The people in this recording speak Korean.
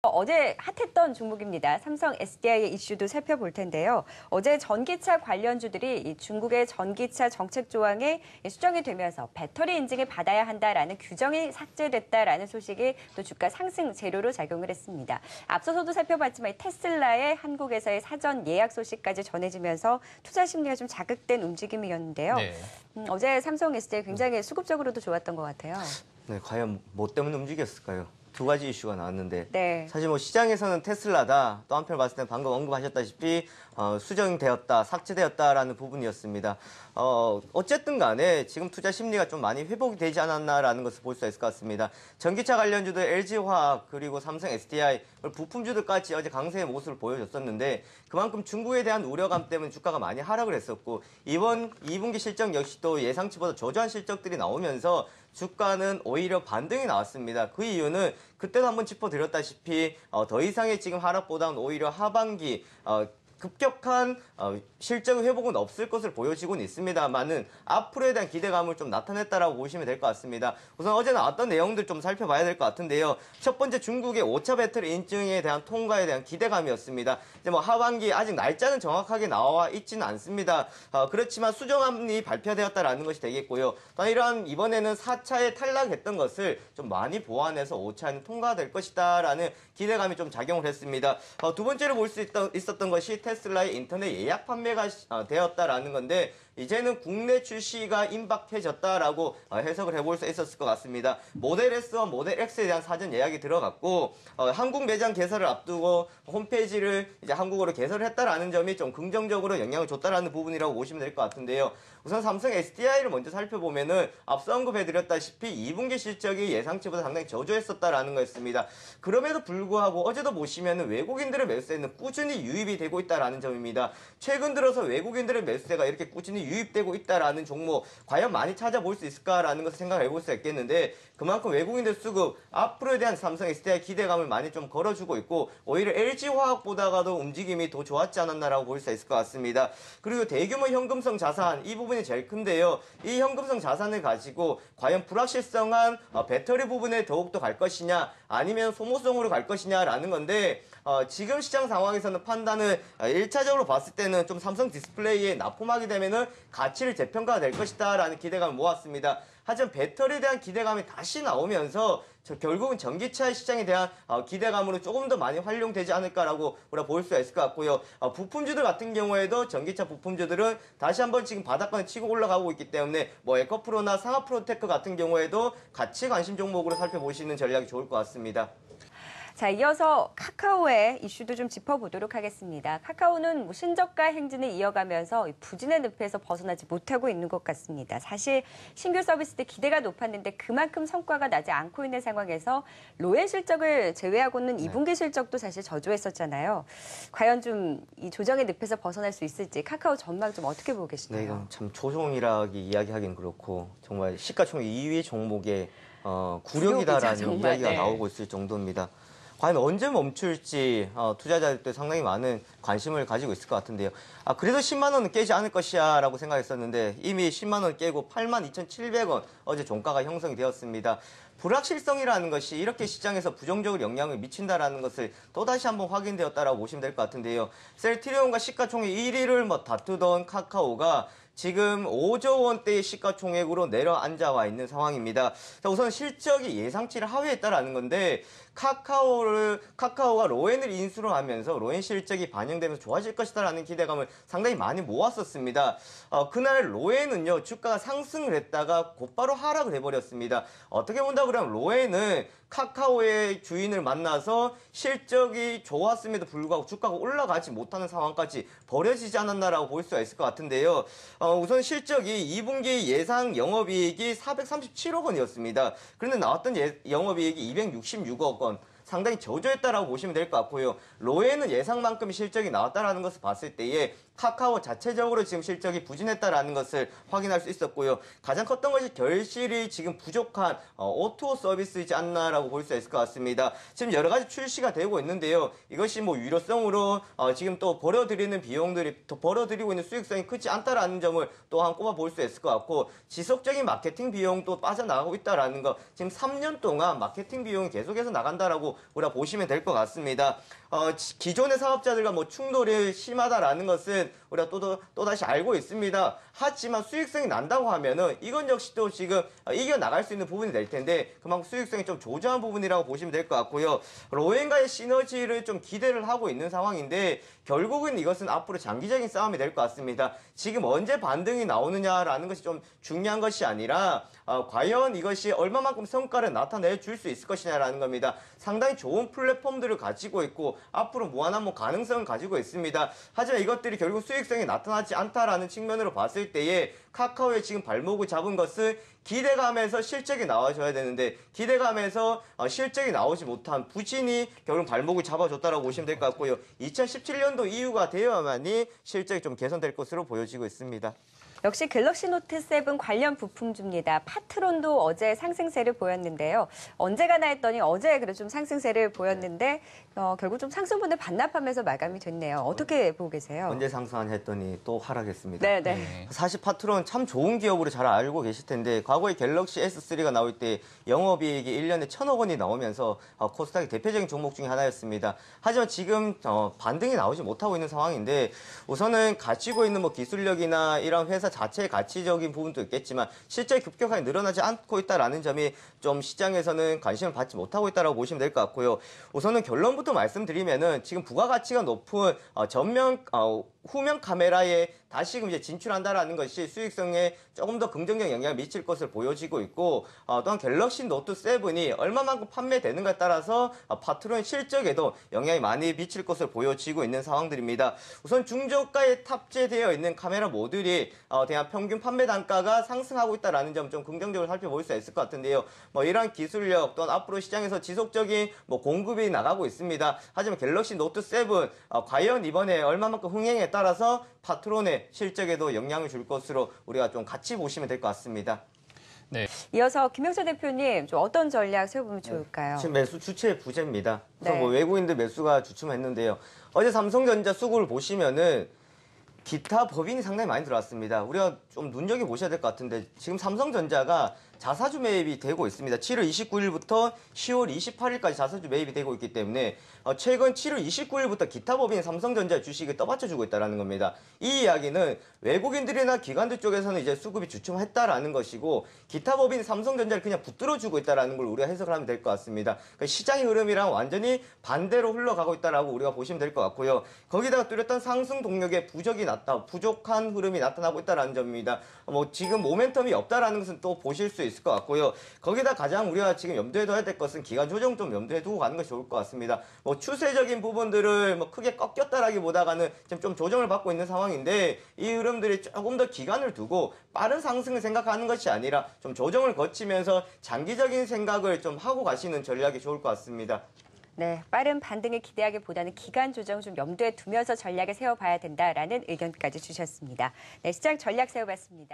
어제 핫했던 종목입니다. 삼성 SDI의 이슈도 살펴볼 텐데요. 어제 전기차 관련주들이 이 중국의 전기차 정책 조항에 수정이 되면서 배터리 인증을 받아야 한다라는 규정이 삭제됐다라는 소식이 또 주가 상승 재료로 작용을 했습니다. 앞서서도 살펴봤지만 테슬라의 한국에서의 사전 예약 소식까지 전해지면서 투자 심리가 좀 자극된 움직임이었는데요. 네. 어제 삼성 SDI 굉장히 수급적으로도 좋았던 것 같아요. 네, 과연 뭐 때문에 움직였을까요? 두 가지 이슈가 나왔는데 네. 사실 뭐 시장에서는 테슬라다, 또 한편 봤을 때 방금 언급하셨다시피 수정되었다, 삭제되었다라는 부분이었습니다. 어쨌든 간에 지금 투자 심리가 좀 많이 회복이 되지 않았나라는 것을 볼 수 있을 것 같습니다. 전기차 관련주들 LG화학 그리고 삼성 SDI 부품주들까지 어제 강세의 모습을 보여줬었는데 그만큼 중국에 대한 우려감 때문에 주가가 많이 하락을 했었고 이번 2분기 실적 역시 또 예상치보다 저조한 실적들이 나오면서 주가는 오히려 반등이 나왔습니다. 그 이유는 그때도 한번 짚어드렸다시피 더 이상의 지금 하락보다는 오히려 하반기 급격한 실적 회복은 없을 것을 보여지고는 있습니다만은 앞으로에 대한 기대감을 좀 나타냈다라고 보시면 될 것 같습니다. 우선 어제 나왔던 내용들 좀 살펴봐야 될 것 같은데요. 첫 번째 중국의 5차 배터리 인증에 대한 통과에 대한 기대감이었습니다. 이제 뭐 하반기 아직 날짜는 정확하게 나와 있지는 않습니다. 그렇지만 수정안이 발표되었다라는 것이 되겠고요. 또한 이러한 이번에는 4차에 탈락했던 것을 좀 많이 보완해서 5차에는 통과될 것이다라는 기대감이 좀 작용을 했습니다. 두 번째로 볼 수 있었던 것이 테슬라의 인터넷 예약 판매가 되었다라는 건데 이제는 국내 출시가 임박해졌다라고 해석을 해볼 수 있었을 것 같습니다. 모델 S와 모델 X에 대한 사전 예약이 들어갔고 한국 매장 개설을 앞두고 홈페이지를 이제 한국어로 개설을 했다라는 점이 좀 긍정적으로 영향을 줬다라는 부분이라고 보시면 될 것 같은데요. 우선 삼성 SDI를 먼저 살펴보면은 앞서 언급해드렸다시피 2분기 실적이 예상치보다 상당히 저조했었다라는 거였습니다. 그럼에도 불구하고 어제도 보시면은 외국인들의 매수세는 꾸준히 유입이 되고 있다라는 점입니다. 최근 들어서 외국인들의 매수세가 이렇게 꾸준히 유입되고 있다라는 종목 과연 많이 찾아볼 수 있을까라는 것을 생각해 볼 수 있겠는데 그만큼 외국인들 수급 앞으로에 대한 삼성 SDI 기대감을 많이 좀 걸어주고 있고 오히려 LG화학보다가도 움직임이 더 좋았지 않았나라고 볼 수 있을 것 같습니다. 그리고 대규모 현금성 자산 이 부분이 제일 큰데요. 이 현금성 자산을 가지고 과연 불확실성한 배터리 부분에 더욱더 갈 것이냐 아니면 소모성으로 갈 것이냐라는 건데 지금 시장 상황에서는 판단을 1차적으로 봤을 때는 좀 삼성 디스플레이에 납품하게 되면은 가치를 재평가가 될 것이다 라는 기대감을 모았습니다. 하지만 배터리에 대한 기대감이 다시 나오면서 결국은 전기차 시장에 대한 기대감으로 조금 더 많이 활용되지 않을까라고 우리가 볼 수가 있을 것 같고요. 부품주들 같은 경우에도 전기차 부품주들은 다시 한번 지금 바닥권에 치고 올라가고 있기 때문에 뭐 에코프로나 상하프로테크 같은 경우에도 같이 관심 종목으로 살펴보시는 전략이 좋을 것 같습니다. 자, 이어서 카카오의 이슈도 좀 짚어보도록 하겠습니다. 카카오는 뭐 신저가 행진을 이어가면서 부진의 늪에서 벗어나지 못하고 있는 것 같습니다. 사실 신규 서비스 때 기대가 높았는데 그만큼 성과가 나지 않고 있는 상황에서 로엔 실적을 제외하고는 2분기 실적도 사실 저조했었잖아요. 과연 좀 이 조정의 늪에서 벗어날 수 있을지 카카오 전망 좀 어떻게 보고 계시나요? 네, 이건 참 조종이라고 이야기하기는 그렇고 정말 시가총액 2위 종목의 굴욕이다라는 이야기가 나오고 있을 정도입니다. 과연 언제 멈출지 투자자들도 상당히 많은 관심을 가지고 있을 것 같은데요. 그래도 10만 원은 깨지 않을 것이야 라고 생각했었는데 이미 10만 원 깨고 82,700원 어제 종가가 형성이 되었습니다. 불확실성이라는 것이 이렇게 시장에서 부정적으로 영향을 미친다라는 것을 또다시 한번 확인되었다라고 보시면 될 것 같은데요. 셀트리온과 시가총액 1위를 다투던 카카오가 지금 5조 원대의 시가총액으로 내려앉아와 있는 상황입니다. 자, 우선 실적이 예상치를 하회했다라는 건데 카카오가 로엔을 인수를 하면서 로엔 실적이 반영되면서 좋아질 것이다라는 기대감을 상당히 많이 모았었습니다. 그날 로엔은요 주가가 상승을 했다가 곧바로 하락을 해버렸습니다. 어떻게 본다 그러면 로엔은 카카오의 주인을 만나서 실적이 좋았음에도 불구하고 주가가 올라가지 못하는 상황까지 벌어지지 않았나라고 볼 수가 있을 것 같은데요. 우선 실적이 2분기 예상 영업이익이 437억 원이었습니다. 그런데 나왔던 영업이익이 266억 원. 상당히 저조했다라고 보시면 될 것 같고요. 로엔은 예상만큼 실적이 나왔다라는 것을 봤을 때에 카카오 자체적으로 지금 실적이 부진했다라는 것을 확인할 수 있었고요. 가장 컸던 것이 결실이 지금 부족한 O2O 서비스이지 않나라고 볼 수 있을 것 같습니다. 지금 여러 가지 출시가 되고 있는데요. 이것이 뭐 유료성으로 지금 또 벌어들이는 비용들이 더 벌어들이고 있는 수익성이 크지 않다라는 점을 또한 꼽아볼 수 있을 것 같고, 지속적인 마케팅 비용도 빠져나가고 있다라는 거, 지금 3년 동안 마케팅 비용이 계속해서 나간다라고 우리가 보시면 될 것 같습니다. 기존의 사업자들과 뭐 충돌이 심하다라는 것은 우리가 또다시 알고 있습니다. 하지만 수익성이 난다고 하면은 이건 역시 또 지금 이겨나갈 수 있는 부분이 될 텐데, 그만큼 수익성이 좀 조정한 부분이라고 보시면 될 것 같고요. 로엔과의 시너지를 좀 기대를 하고 있는 상황인데, 결국은 이것은 앞으로 장기적인 싸움이 될 것 같습니다. 지금 언제 반등이 나오느냐라는 것이 좀 중요한 것이 아니라 과연 이것이 얼마만큼 성과를 나타내 줄 수 있을 것이냐라는 겁니다. 상당히 좋은 플랫폼들을 가지고 있고 앞으로 무한한 가능성을 가지고 있습니다. 하지만 이것들이 결국 수익성이 나타나지 않다라는 측면으로 봤을 때에 카카오의 지금 발목을 잡은 것은 기대감에서 실적이 나와줘야 되는데, 기대감에서 실적이 나오지 못한 부진이 결국 발목을 잡아줬다라고 보시면 될 것 같고요. 2017년도 이후가 되어야만이 실적이 좀 개선될 것으로 보여지고 있습니다. 역시 갤럭시 노트 7 관련 부품주입니다. 파트론도 어제 상승세를 보였는데요. 언제 가나 했더니 어제 그래도 좀 상승세를 보였는데 결국 좀 상승분을 반납하면서 마감이 됐네요. 어떻게 보고 계세요? 언제 상승하냐 했더니 또 하락했습니다. 네. 사실 파트론 참 좋은 기업으로 잘 알고 계실 텐데, 과거에 갤럭시 S3가 나올 때 영업이익이 1년에 1,000억 원이 나오면서 코스닥의 대표적인 종목 중에 하나였습니다. 하지만 지금 반등이 나오지 못하고 있는 상황인데, 우선은 가지고 있는 기술력이나 이런 회사 자체의 가치적인 부분도 있겠지만 실제 급격하게 늘어나지 않고 있다라는 점이 좀 시장에서는 관심을 받지 못하고 있다고 보시면 될 것 같고요. 우선은 결론부터 말씀드리면은 지금 부가가치가 높은 전면 후면 카메라에 다시금 이제 진출한다라는 것이 수익성에 조금 더 긍정적 영향을 미칠 것을 보여지고 있고, 또한 갤럭시 노트 7이 얼마만큼 판매되는가에 따라서 파트론 실적에도 영향이 많이 미칠 것을 보여지고 있는 상황들입니다. 우선 중저가에 탑재되어 있는 카메라 모듈이 대한 평균 판매 단가가 상승하고 있다라는 점 좀 긍정적으로 살펴볼 수 있을 것 같은데요. 이러한 기술력 또한 앞으로 시장에서 지속적인 공급이 나가고 있습니다. 하지만 갤럭시 노트 7 과연 이번에 얼마만큼 흥행에 따라서 파트론의 실적에도 영향을 줄 것으로 우리가 좀 같이 보시면 될 것 같습니다. 네. 이어서 김영철 대표님 좀 어떤 전략 세워보면 좋을까요? 지금 매수 주체 부재입니다. 우선 네. 외국인들 매수가 주춤했는데요. 어제 삼성전자 수급을 보시면은 기타 법인이 상당히 많이 들어왔습니다. 우리가 좀 눈여겨보셔야 될 것 같은데, 지금 삼성전자가 자사주 매입이 되고 있습니다. 7월 29일부터 10월 28일까지 자사주 매입이 되고 있기 때문에 최근 7월 29일부터 기타 법인 삼성전자 주식을 떠받쳐주고 있다는 겁니다. 이 이야기는 외국인들이나 기관들 쪽에서는 이제 수급이 주춤했다라는 것이고, 기타 법인 삼성전자를 그냥 붙들어주고 있다는 걸 우리가 해석을 하면 될 것 같습니다. 그러니까 시장의 흐름이랑 완전히 반대로 흘러가고 있다라고 우리가 보시면 될 것 같고요. 거기다가 뚜렷한 상승 동력의 부족한 흐름이 나타나고 있다는 점입니다. 지금 모멘텀이 없다라는 것은 또 보실 수 있을 것 같고요. 거기다 가장 우리가 지금 염두에 둬야 될 것은 기간 조정 좀 염두에 두고 가는 것이 좋을 것 같습니다. 추세적인 부분들을 크게 꺾였다라기보다는 지금 좀 조정을 받고 있는 상황인데, 이 흐름들이 조금 더 기간을 두고 빠른 상승을 생각하는 것이 아니라 좀 조정을 거치면서 장기적인 생각을 좀 하고 가시는 전략이 좋을 것 같습니다. 네, 빠른 반등을 기대하기보다는 기간 조정 좀 염두에 두면서 전략을 세워봐야 된다라는 의견까지 주셨습니다. 네, 시장 전략 세워봤습니다.